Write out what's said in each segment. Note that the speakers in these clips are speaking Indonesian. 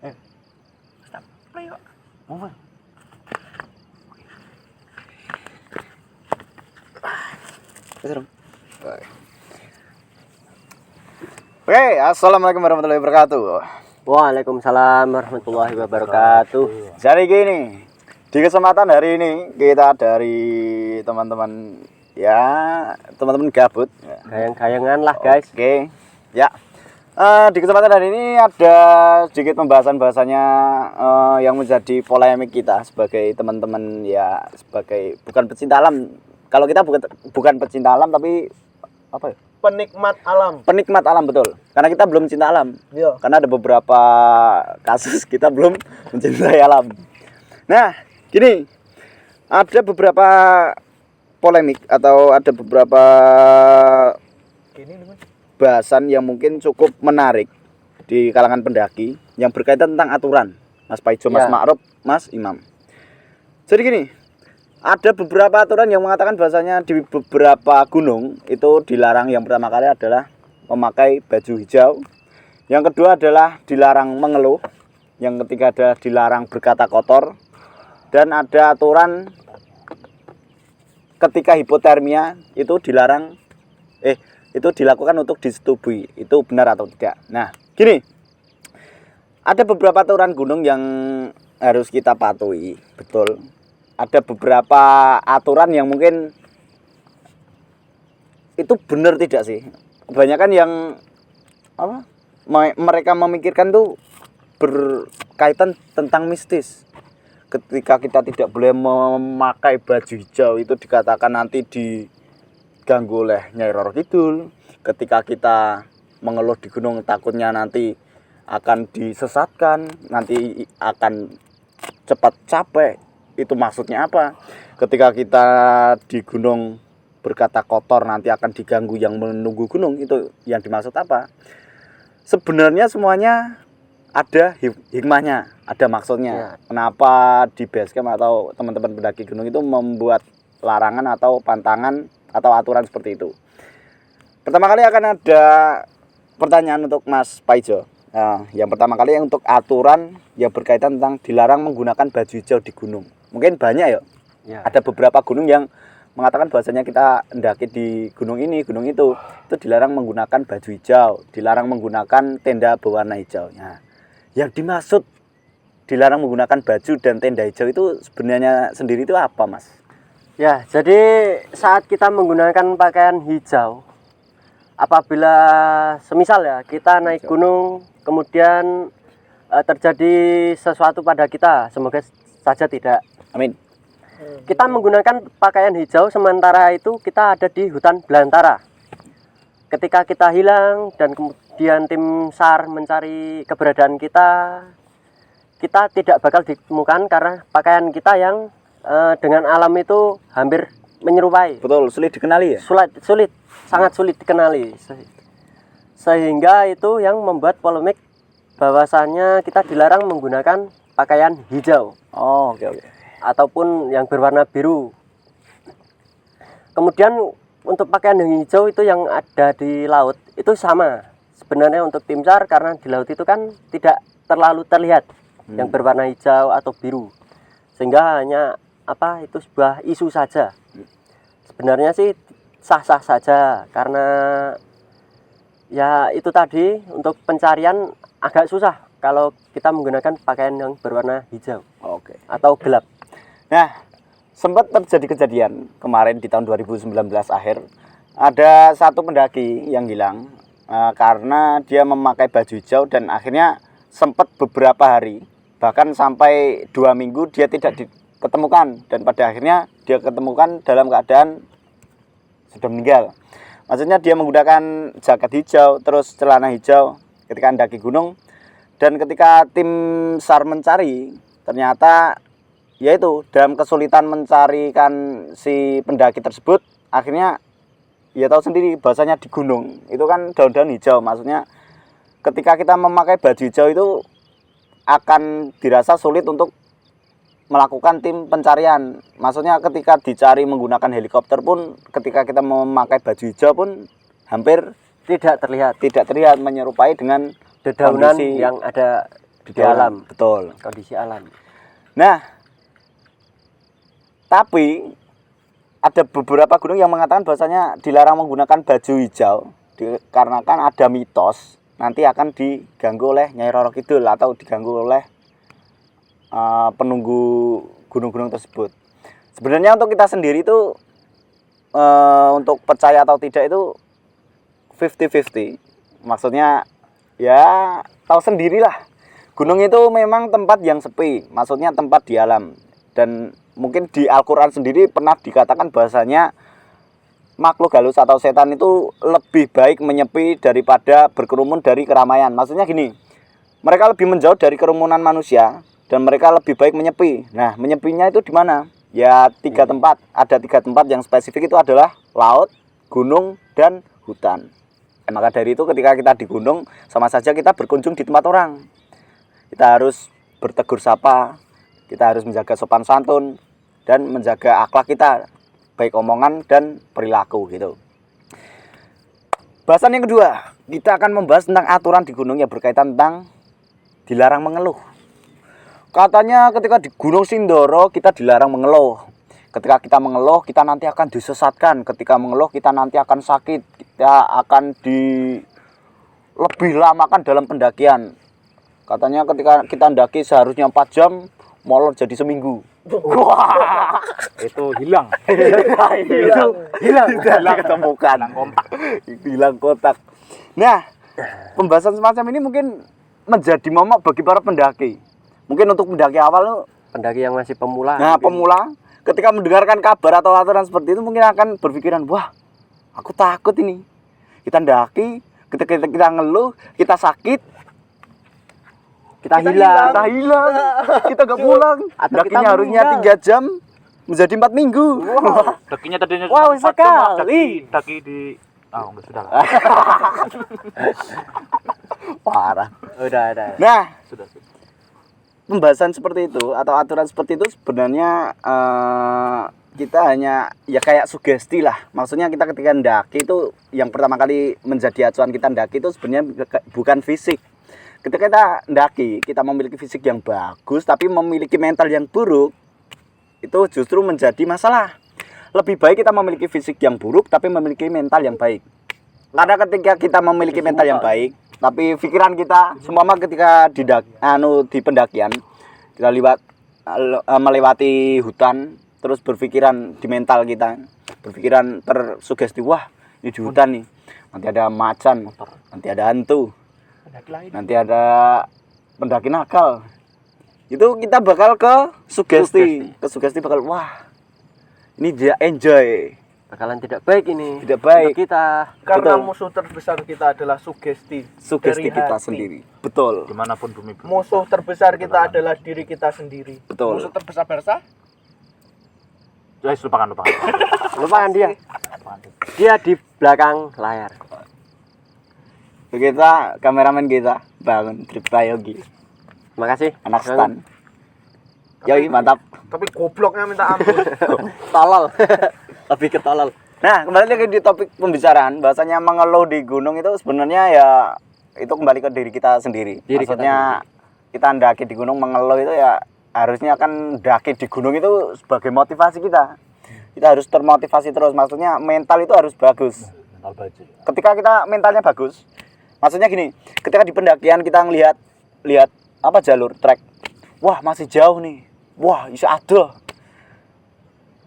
Stop. Play kok. Apa? Terus. Oke, assalamualaikum warahmatullahi wabarakatuh. Waalaikumsalam warahmatullahi wabarakatuh. Jadi gini, di kesempatan hari ini kita dari teman-teman teman-teman gabut. Gayang-gayangan lah guys. Oke, ya. Di kesempatan hari ini ada sedikit pembahasan-bahasanya yang menjadi polemik kita sebagai teman-teman sebagai bukan pecinta alam. Kalau kita bukan pecinta alam tapi apa ya? Penikmat alam. Penikmat alam, betul. Karena kita belum cinta alam. Iya. Karena ada beberapa kasus kita belum mencintai alam. Nah, gini. Ada beberapa polemik atau ada beberapa bahasan yang mungkin cukup menarik di kalangan pendaki yang berkaitan tentang aturan. Mas Paijo, Mas Ma'ruf, Mas Imam. Jadi gini, ada beberapa aturan yang mengatakan bahasanya di beberapa gunung itu dilarang. Yang pertama kali adalah memakai baju hijau. Yang kedua adalah dilarang mengeluh. Yang ketiga adalah dilarang berkata kotor. Dan ada aturan ketika hipotermia itu dilarang itu dilakukan untuk disetubui. Itu benar atau tidak? Nah, gini. Ada beberapa aturan gunung yang harus kita patuhi, betul. Ada beberapa aturan yang mungkin itu benar tidak sih? Kebanyakan yang mereka memikirkan tuh berkaitan tentang mistis. Ketika kita tidak boleh memakai baju hijau itu dikatakan nanti diganggu oleh Nyai Roro Kidul. Ketika kita mengeluh di gunung takutnya nanti akan disesatkan, nanti akan cepat capek. Itu maksudnya apa? Ketika kita di gunung berkata kotor nanti akan diganggu yang menunggu gunung, itu yang dimaksud apa? Sebenarnya semuanya ada hikmahnya, ada maksudnya. Kenapa di base camp atau teman-teman pendaki gunung itu membuat larangan atau pantangan atau aturan seperti itu? Pertama kali akan ada pertanyaan untuk Mas Paijo. Nah, yang pertama kali untuk aturan yang berkaitan tentang dilarang menggunakan baju hijau di gunung. Mungkin banyak ya. Ada beberapa gunung yang mengatakan bahwasanya kita mendaki di gunung ini, gunung itu dilarang menggunakan baju hijau, dilarang menggunakan tenda berwarna hijau. Nah, yang dimaksud dilarang menggunakan baju dan tenda hijau itu sebenarnya sendiri itu apa, Mas? Ya, jadi saat kita menggunakan pakaian hijau, apabila semisal ya kita naik gunung kemudian terjadi sesuatu pada kita, semoga saja tidak. Amin. Kita menggunakan pakaian hijau sementara itu kita ada di hutan belantara. Ketika kita hilang dan kemudian tim SAR mencari keberadaan kita tidak bakal ditemukan karena pakaian kita yang dengan alam itu hampir menyerupai. Betul, sulit dikenali ya? Sulit, sangat sulit dikenali. Sehingga itu yang membuat polemik bahwasannya kita dilarang menggunakan pakaian hijau. Oh, oke. Ataupun yang berwarna biru. Kemudian untuk pakaian yang hijau itu yang ada di laut itu sama sebenarnya untuk tim SAR, karena di laut itu kan tidak terlalu terlihat yang berwarna hijau atau biru, sehingga hanya itu sebuah isu saja. Sebenarnya sih sah-sah saja, karena ya itu tadi untuk pencarian agak susah kalau kita menggunakan pakaian yang berwarna hijau atau gelap. Nah, sempat terjadi kejadian kemarin di tahun 2019 akhir, ada satu pendaki yang hilang karena dia memakai baju hijau dan akhirnya sempat beberapa hari, bahkan sampai 2 minggu dia tidak diketemukan, dan pada akhirnya dia ketemukan dalam keadaan sudah meninggal. Maksudnya dia menggunakan jaket hijau, terus celana hijau ketika mendaki gunung, dan ketika tim SAR mencari ternyata yaitu dalam kesulitan mencarikan si pendaki tersebut, akhirnya ya tahu sendiri bahasanya di gunung itu kan daun-daun hijau. Maksudnya ketika kita memakai baju hijau itu akan dirasa sulit untuk melakukan tim pencarian. Maksudnya ketika dicari menggunakan helikopter pun, ketika kita memakai baju hijau pun hampir tidak terlihat menyerupai dengan dedaunan kondisi yang ada di alam. Betul. Kondisi alam. Nah, tapi ada beberapa gunung yang mengatakan bahwasanya dilarang menggunakan baju hijau dikarenakan ada mitos nanti akan diganggu oleh Nyai Roro Kidul atau diganggu oleh penunggu gunung-gunung tersebut. Sebenarnya untuk kita sendiri itu untuk percaya atau tidak itu 50-50. Maksudnya ya tahu sendirilah. Gunung itu memang tempat yang sepi, maksudnya tempat di alam. Dan mungkin di Al-Quran sendiri pernah dikatakan bahasanya makhluk halus atau setan itu lebih baik menyepi daripada berkerumun dari keramaian. Maksudnya gini, mereka lebih menjauh dari kerumunan manusia dan mereka lebih baik menyepi. Nah, menyepinya itu di mana? Ya 3 tempat. Ada 3 tempat yang spesifik itu adalah laut, gunung, dan hutan. Maka dari itu ketika kita di gunung sama saja kita berkunjung di tempat orang. Kita harus bertegur sapa, kita harus menjaga sopan santun dan menjaga akhlak kita, baik omongan dan perilaku gitu. Bahasan yang kedua, kita akan membahas tentang aturan di gunung yang berkaitan tentang dilarang mengeluh. Katanya ketika di Gunung Sindoro kita dilarang mengeluh. Ketika kita mengeluh kita nanti akan disesatkan. Ketika mengeluh kita nanti akan sakit. Kita akan lebih lamakan dalam pendakian. Katanya ketika kita mendaki seharusnya 4 jam, molor jadi seminggu. Wah, Itu hilang. hilang ketemukan. Hilang kontak. Nah, pembahasan semacam ini mungkin menjadi momok bagi para pendaki. Mungkin untuk pendaki awal, Pendaki yang masih pemula. nah mungkin. pemula, ketika mendengarkan kabar atau aturan seperti itu mungkin akan berpikiran, wah, aku takut ini. Kita mendaki, ketika kita ngeluh, kita sakit, kita hilang. kita gak pulang. Atau Dakinya kita harusnya meninggal. 3 jam menjadi 4 minggu. Dakinya tadinya Wow, cuma 4 jam, sekali. daki di enggak sudah lah. Parah. Udah. Nah, Sudah. pembahasan seperti itu atau aturan seperti itu sebenarnya kita hanya ya kayak sugesti lah. Maksudnya kita ketika mendaki itu yang pertama kali menjadi acuan kita mendaki itu sebenarnya bukan fisik. Ketika kita mendaki, kita memiliki fisik yang bagus tapi memiliki mental yang buruk, itu justru menjadi masalah. Lebih baik kita memiliki fisik yang buruk tapi memiliki mental yang baik. Karena ketika kita memiliki mental yang baik, tapi pikiran kita semua ketika di pendakian kita melewati hutan, terus berpikiran di mental kita, berpikiran tersugesti, wah ini di hutan nih, nanti ada macan, nanti ada hantu, nanti ada pendaki nakal. Itu kita bakal ke sugesti bakal, wah ini dia enjoy. Bakalan tidak baik ini. Tidak baik. Untuk kita. Karena Betul. musuh terbesar kita adalah sugesti dari Kita hati. sendiri. Betul. Dimanapun bumi berputar. Musuh terbesar kita adalah diri kita sendiri. Betul. Musuh terbesar Bersa? Lupakan. Lupakan dia. Dia di belakang layar. Kita kameramen kita bangun Tripta Yogi, Terima kasih. anak stan. Yoi mantap. Tapi gobloknya minta ampun. Tolol. Lebih ke tolol. Nah, kembali lagi di topik pembicaraan, bahasanya mengeluh di gunung itu sebenarnya ya itu kembali ke diri kita sendiri. Maksudnya kita mendaki di gunung mengeluh itu ya harusnya kan mendaki di gunung itu sebagai motivasi kita. Kita harus termotivasi terus. Maksudnya mental itu harus bagus. Mental baju. Ketika kita mentalnya bagus, maksudnya gini, ketika di pendakian kita lihat apa jalur trek, wah masih jauh nih, wah bisa ada,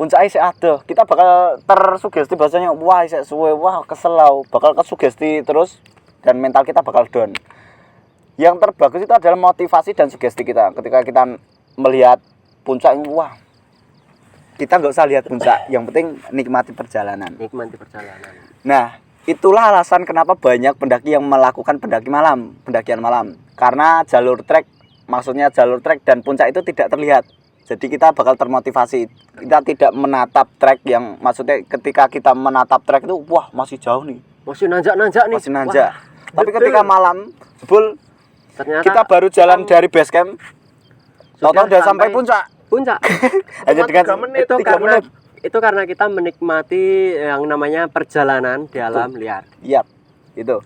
puncaknya bisa ada, kita bakal tersugesti bahasanya, wah bisa suwe, wah keselau, bakal kesugesti terus dan mental kita bakal down. Yang terbagus itu adalah motivasi dan sugesti kita. Ketika kita melihat puncak, wah kita nggak usah lihat puncak, yang penting nikmati perjalanan. Nikmati perjalanan. Nah, itulah alasan kenapa banyak pendaki yang melakukan pendakian malam. Karena jalur trek dan puncak itu tidak terlihat. Jadi kita bakal termotivasi. Kita tidak menatap trek yang maksudnya ketika kita menatap trek itu, wah masih jauh nih. Masih nanjak nih. Masih nanjak. Wah, Tapi betul. ketika malam, jebul Ternyata kita baru jalan dari base camp, total udah sampai puncak. Puncak. Hanya dengan 3 menit. Itu karena kita menikmati yang namanya perjalanan di alam liar. Iya, itu.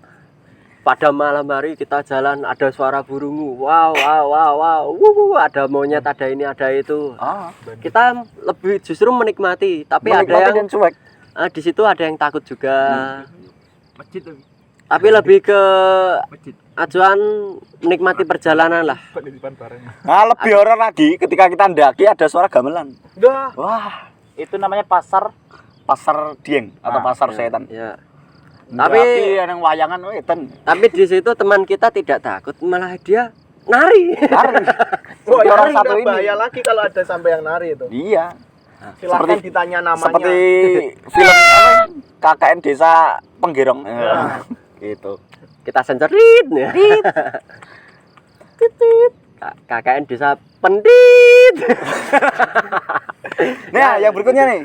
pada malam hari kita jalan ada suara burung, wow, ada monyet, ada ini, ada itu. Kita lebih justru menikmati, tapi ada yang dan cuek. di situ ada yang takut juga. Masjid tuh. Tapi lebih ke acuan menikmati perjalanan lah. Nah, lebih horor lagi ketika kita ndaki ada suara gamelan. Dah. Wah, Itu namanya pasar. pasar Dieng atau pasar setan. Ya. Tapi Tapi yang wayangan weten. tapi di situ teman kita tidak takut, malah dia nari. Oh, Seperti orang yang satu ini. bahaya lagi kalau ada sampai yang nari itu. Iya. Silakan Seperti- ditanya namanya. Seperti film apa, KKN Desa Penggerong. Gitu. Kita sensorit ya. KKN desa Pendit. Nah, yang berikutnya nih.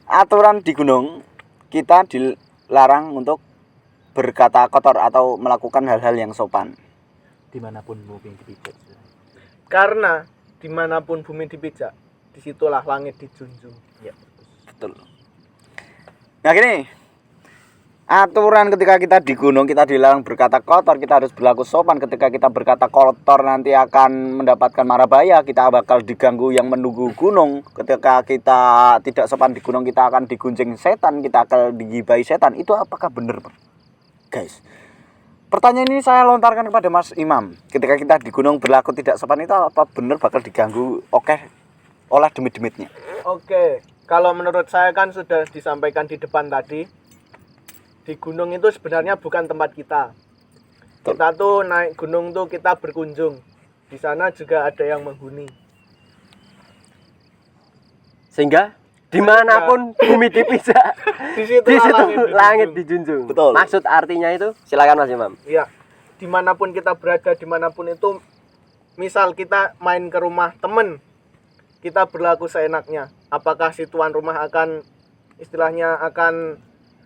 Aturan di gunung kita dilarang untuk berkata kotor atau melakukan hal-hal yang sopan. Dimanapun bumi dipijak. Karena dimanapun bumi dipijak, disitulah langit dijunjung. Ya. Betul. Nah, gini. Aturan ketika kita di gunung kita dilarang berkata kotor, kita harus berlaku sopan. Ketika kita berkata kotor nanti akan mendapatkan mara bahaya, kita bakal diganggu yang menunggu gunung. Ketika kita tidak sopan di gunung kita akan diguncing setan, kita akan digibai setan. Itu apakah benar, Pak? Guys, pertanyaan ini saya lontarkan kepada Mas Imam. Ketika kita di gunung berlaku tidak sopan itu apa benar bakal diganggu oleh demit-demitnya? Oke, kalau menurut saya kan sudah disampaikan di depan tadi. Di gunung itu sebenarnya bukan tempat kita. Betul. Kita tuh naik gunung tuh kita berkunjung. Di sana juga ada yang menghuni. Sehingga dimanapun bumi dipijak, Di situ di situ langit dijunjung. Betul. Maksud artinya itu, silakan Mas Imam. Iya. Dimanapun kita berada, dimanapun itu, misal kita main ke rumah temen, kita berlaku seenaknya. Apakah si tuan rumah akan istilahnya akan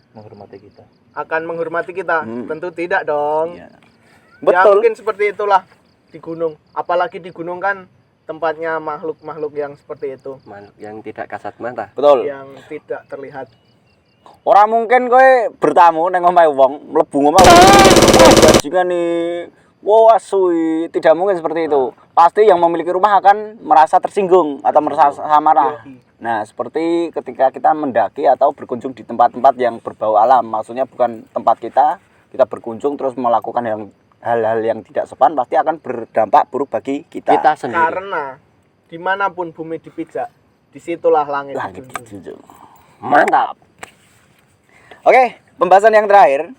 menghormati kita? Tentu tidak dong. Iya. Ya Betul. mungkin seperti itulah di gunung. Apalagi di gunung kan tempatnya makhluk-makhluk yang seperti itu, Makhluk yang tidak kasat mata. Betul. yang tidak terlihat. Ora mungkin kowe bertamu nang omahe wong, mlebu omah. Bajingan nih. Wah, asui. Tidak mungkin seperti itu. Pasti yang memiliki rumah akan merasa tersinggung atau merasa marah. Nah, seperti ketika kita mendaki atau berkunjung di tempat-tempat yang berbau alam, maksudnya bukan tempat kita berkunjung terus melakukan hal-hal yang tidak sopan, pasti akan berdampak buruk bagi kita. Kita sendiri. Karena dimanapun bumi dipijak, disitulah langit Langit dijunjung. dijunjung. Mantap. Oke, pembahasan yang terakhir.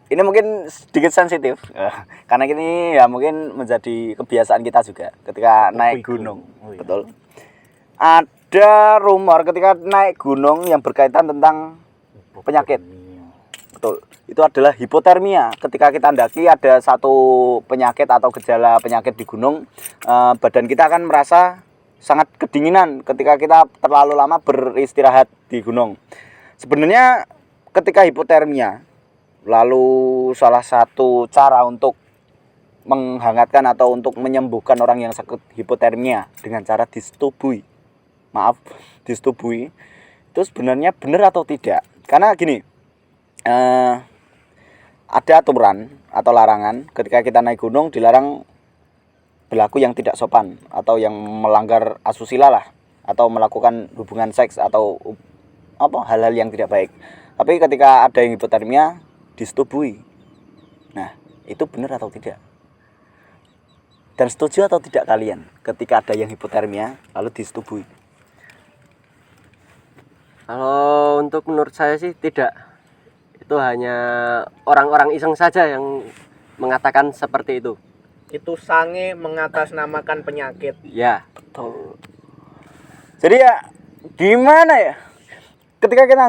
Ini mungkin sedikit sensitif. Karena ini ya mungkin menjadi kebiasaan kita juga ketika naik gunung. Betul. Ada rumor ketika naik gunung yang berkaitan tentang penyakit. Betul. Itu adalah hipotermia. Ketika kita mendaki ada satu penyakit atau gejala penyakit di gunung, badan kita akan merasa sangat kedinginan ketika kita terlalu lama beristirahat di gunung. Sebenarnya ketika hipotermia, lalu salah satu cara untuk menghangatkan atau untuk menyembuhkan orang yang sakit hipotermia dengan cara disetubui. Disetubui itu sebenarnya benar atau tidak? Karena gini, ada aturan atau larangan ketika kita naik gunung dilarang berlaku yang tidak sopan atau yang melanggar asusila lah, atau melakukan hubungan seks atau hal-hal yang tidak baik. Tapi ketika ada yang hipotermia disetubui. Nah, itu benar atau tidak? Dan setuju atau tidak kalian ketika ada yang hipotermia lalu disetubui? Kalau untuk menurut saya sih tidak. Itu hanya orang-orang iseng saja yang mengatakan seperti itu. Itu sange mengatasnamakan penyakit. Ya. Betul. Jadi ya gimana ya? Ketika kita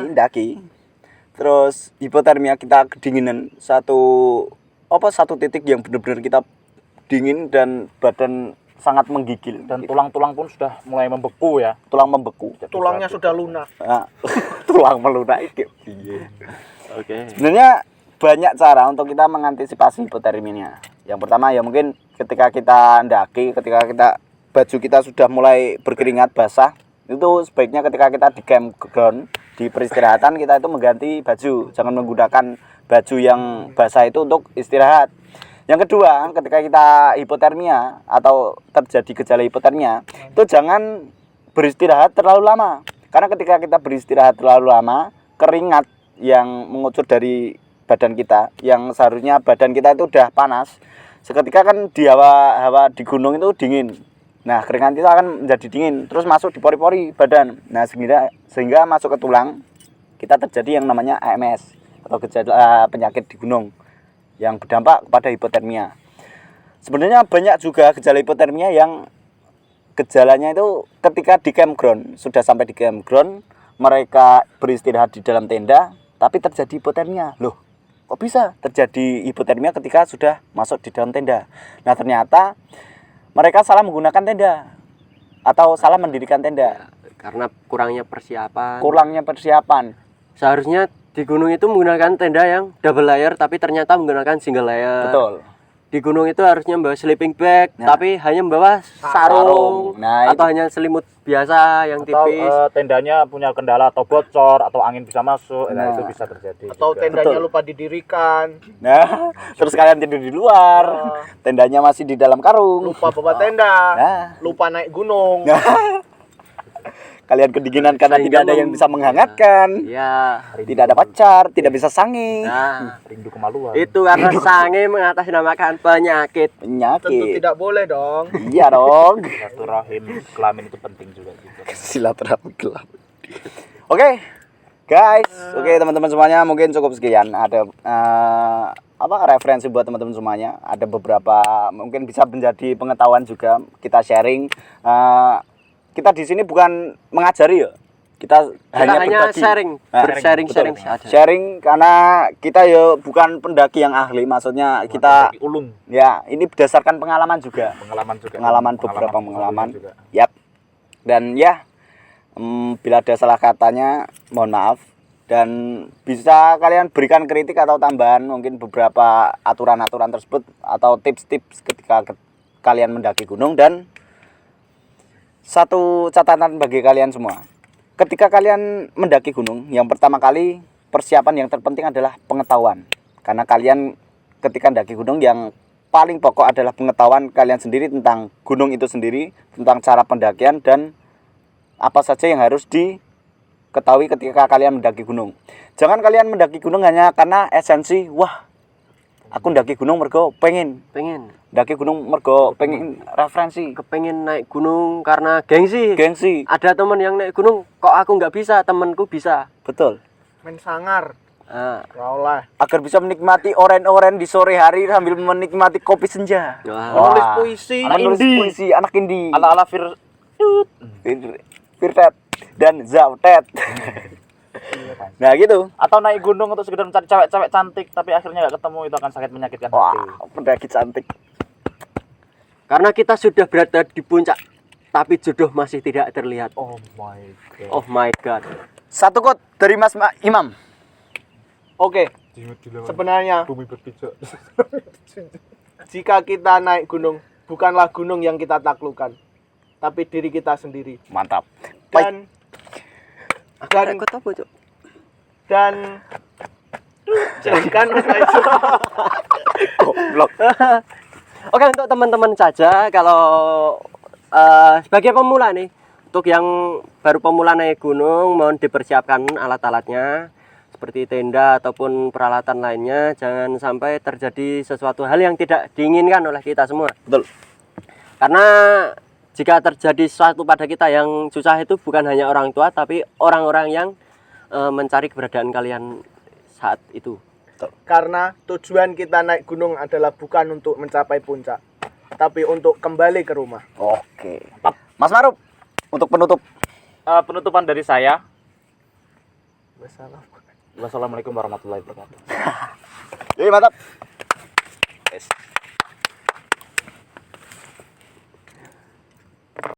ndaki, terus hipotermia, kita kedinginan satu titik yang benar-benar kita dingin dan badan sangat menggigil dan tulang-tulang pun sudah mulai membeku ya. Tulang membeku. Tulangnya sudah lunak. Nah, tulang melunak iki. Oke. Sebenarnya banyak cara untuk kita mengantisipasi hipotermia. Yang pertama ya mungkin ketika kita ndaki, ketika baju kita sudah mulai berkeringat basah, itu sebaiknya ketika kita di campground, di peristirahatan, kita itu mengganti baju. Jangan menggunakan baju yang basah itu untuk istirahat. Yang kedua, ketika kita hipotermia atau terjadi gejala hipotermia, itu jangan beristirahat terlalu lama. Karena ketika kita beristirahat terlalu lama, keringat yang mengucur dari badan kita, yang seharusnya badan kita itu udah panas, seketika kan di hawa di gunung itu dingin. Nah, keringat itu akan menjadi dingin, terus masuk di pori-pori badan. Nah, sehingga masuk ke tulang, kita terjadi yang namanya AMS atau gejala penyakit di gunung yang berdampak kepada hipotermia. Sebenarnya banyak juga gejala hipotermia yang gejalanya itu ketika di campground, sudah sampai di campground, mereka beristirahat di dalam tenda, tapi terjadi hipotermia. Loh, kok bisa terjadi hipotermia ketika sudah masuk di dalam tenda? Nah, ternyata mereka salah menggunakan tenda atau salah mendirikan tenda. Karena kurangnya persiapan. Kurangnya persiapan. Seharusnya di gunung itu menggunakan tenda yang double layer, tapi ternyata menggunakan single layer. Betul. Di gunung itu harusnya membawa sleeping bag, Nah. tapi hanya membawa sarung. Nah, atau hanya selimut biasa yang Atau tipis. tendanya punya kendala atau bocor atau angin bisa masuk. Nah, Nah. itu bisa terjadi. Atau juga. tendanya Betul. lupa didirikan, Nah, terus kalian tidur di luar, tendanya masih di dalam karung. lupa bawa tenda, Nah. lupa naik gunung. Kalian kedinginan karena Sehingga tidak ada yang bisa menghangatkan. Ya. Tidak ada pacar, tidak bisa sange. Nah, Rindu kemaluan. itu karena sange mengatasnamakan penyakit. Tentu Penyakit. tidak boleh dong. Iya dong. Silaturahim kelamin itu penting juga gitu. Silaturahmi gelap. Oke, guys. Oke, teman-teman semuanya, mungkin cukup sekian. Ada referensi buat teman-teman semuanya. Ada beberapa mungkin bisa menjadi pengetahuan juga. Kita sharing. Kita di sini bukan mengajari ya. Kita hanya berbagi. sharing, Nah, bersharing-sharing betul. saja. Sharing karena kita ya bukan pendaki yang ahli, maksudnya kita Pendaki ulung, ya ini berdasarkan pengalaman juga. pengalaman juga. Beberapa pengalaman. juga. Yap. Dan ya, bila ada salah katanya mohon maaf, dan bisa kalian berikan kritik atau tambahan mungkin beberapa aturan-aturan tersebut atau tips-tips ketika kalian mendaki gunung. Dan satu catatan bagi kalian semua, ketika kalian mendaki gunung, yang pertama kali persiapan yang terpenting adalah pengetahuan. Karena kalian ketika mendaki gunung, yang paling pokok adalah pengetahuan kalian sendiri tentang gunung itu sendiri, tentang cara pendakian dan apa saja yang harus diketahui ketika kalian mendaki gunung. Jangan kalian mendaki gunung hanya karena esensi, wah aku mendaki gunung mergo pengen mendaki gunung mergo pengen referensi, kepengen naik gunung karena gengsi. Ada teman yang naik gunung, kok aku nggak bisa, temanku bisa. Betul. Main sangar. Nah, Kaulah. Agar bisa menikmati oren-oren di sore hari sambil menikmati kopi senja. wah. Menulis puisi. Menulis puisi, anak indie. Ala-ala Firtet dan Zautet. Nah gitu. atau naik gunung untuk sekedar mencari cewek-cewek cantik tapi akhirnya nggak ketemu, itu akan sangat menyakitkan hati. Wah, pendaki cantik. Karena kita sudah berada di puncak, tapi jodoh masih tidak terlihat. Oh my god. Oh my god. Satu quote dari Mas Imam. Oke, sebenarnya Bumi berpijak. jika kita naik gunung, bukanlah gunung yang kita taklukkan, tapi diri kita sendiri. Mantap. Dan dan Aku tahu, Cuk. dan silakan Mas Faisal. Goblok. Oke, untuk teman-teman saja, kalau sebagai pemula nih, untuk yang baru pemula naik gunung, mohon dipersiapkan alat-alatnya seperti tenda ataupun peralatan lainnya. Jangan sampai terjadi sesuatu hal yang tidak diinginkan oleh kita semua. Betul. Karena jika terjadi sesuatu pada kita yang susah, itu bukan hanya orang tua, tapi orang-orang yang mencari keberadaan kalian saat itu. Karena tujuan kita naik gunung adalah bukan untuk mencapai puncak, tapi untuk kembali ke rumah. Oke. Mas Maruf, untuk penutup. Penutupan dari saya. Wassalamualaikum warahmatullahi wabarakatuh. Jadi mantap. Yes.